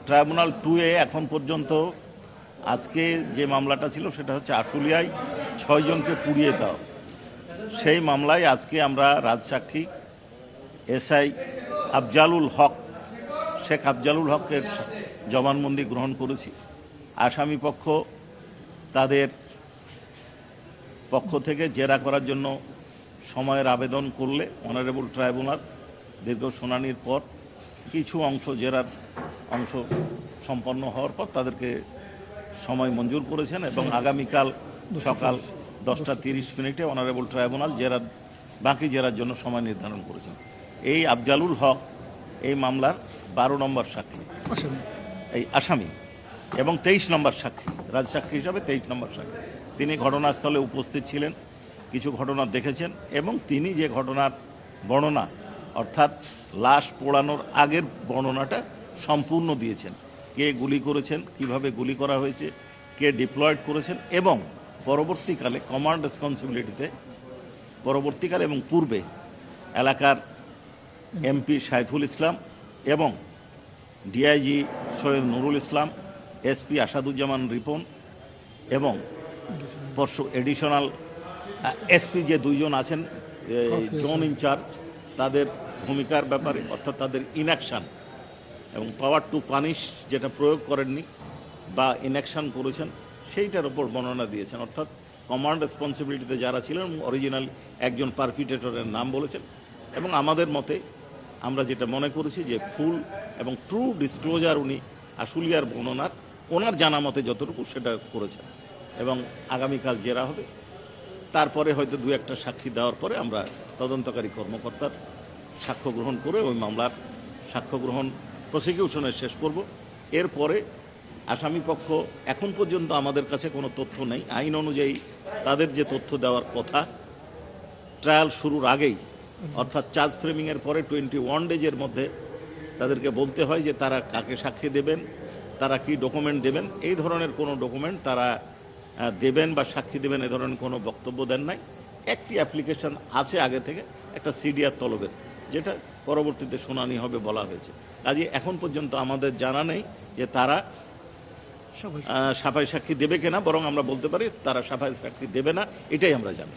Tribunal 2-এ এখন পর্যন্ত আজকে যে মামলাটা ছিল সেটা হচ্ছে আশুলিয়ায় 6 জনকে পুড়িয়ে দেওয়া। সেই মামলায় আজকে আমরা রাজসাক্ষী এসআই আফজালুল হক, শেখ আফজালুল হকের জবানবন্দি গ্রহণ করেছি। আসামি পক্ষ তাদের পক্ষ থেকে জেরা করার জন্য সময়ের আবেদন করলে অনারেবল ট্রাইব্যুনাল দীর্ঘ শুনানির পর কিছু অংশ জেরার অংশ সম্পন্ন হওয়ার পর তাদেরকে সময় মঞ্জুর করেছেন এবং আগামীকাল সকাল 10:30 অনারেবল ট্রাইব্যুনাল বাকি জেরার জন্য সময় নির্ধারণ করেছেন। এই আফজালুল হক এই মামলার 12 নম্বর সাক্ষী, এই আসামি, এবং 23 নম্বর সাক্ষী, রাজসাক্ষী হিসাবে 23 নম্বর সাক্ষী। তিনি ঘটনাস্থলে উপস্থিত ছিলেন, কিছু ঘটনা দেখেছেন এবং তিনি যে ঘটনার বর্ণনা অর্থাৎ লাশ পোড়ানোর আগের বর্ণনাটা সম্পূর্ণ দিয়েছেন। কে গুলি করেছেন, কিভাবে গুলি করা হয়েছে, কে ডিপ্লয়েড করেছেন এবং পরবর্তীকালে কমান্ড রেসপন্সিবিলিটিতে পরবর্তীকালে এবং পূর্বে এলাকার এমপি সাইফুল ইসলাম এবং ডিআইজি সৈয়দ নুরুল ইসলাম, এসপি আসাদুজ্জামান রিপন এবং এডিশনাল এসপি যে 2 জন আছেন জোন ইনচার্জ, তাদের ভূমিকার ব্যাপারে অর্থাৎ তাদের ইনঅ্যাকশান এবং পাওয়ার টু পানিশ যেটা প্রয়োগ করেননি বা ইনঅ্যাকশান করেছেন সেইটার ওপর বর্ণনা দিয়েছেন। অর্থাৎ কমান্ড রেসপন্সিবিলিটিতে যারা ছিলেন অরিজিনাল একজন পারপিটেটরের নাম বলেছেন এবং আমাদের মতে আমরা যেটা মনে করেছি যে ফুল এবং ট্রু ডিসক্লোজার উনি আশুলিয়ার বর্ণনার ওনার জানা মতে যতটুকু সেটা করেছেন এবং আগামীকাল জেরা হবে। তারপরে হয়তো 2-1টা সাক্ষী দেওয়ার পরে আমরা তদন্তকারী কর্মকর্তার সাক্ষ্য গ্রহণ করে ওই মামলার সাক্ষ্য গ্রহণ প্রসিকিউশনের শেষ করব। এরপরে আসামি পক্ষ এখন পর্যন্ত আমাদের কাছে কোনো তথ্য নেই। আইন অনুযায়ী তাদের যে তথ্য দেওয়ার কথা ট্রায়াল শুরুর আগেই অর্থাৎ চার্জ ফ্রেমিংয়ের পরে 21 ডেজের মধ্যে তাদেরকে বলতে হয় যে তারা কাকে সাক্ষী দেবেন, তারা কি ডকুমেন্ট দেবেন। এই ধরনের কোনো ডকুমেন্ট তারা দেবেন বা সাক্ষী দেবেন এ ধরনের কোনো বক্তব্য দেন নাই। একটি অ্যাপ্লিকেশন আছে আগে থেকে, একটা সিডিআর তলবের, যেটা পরবর্তীতে শুনানি হবে বলা হয়েছে। কাজে এখন পর্যন্ত আমাদের জানা নেই যে তারা সাফাই সাক্ষী দেবে কিনা, বরং আমরা বলতে পারি তারা সাফাই সাক্ষী দেবে না, এটাই আমরা জানি।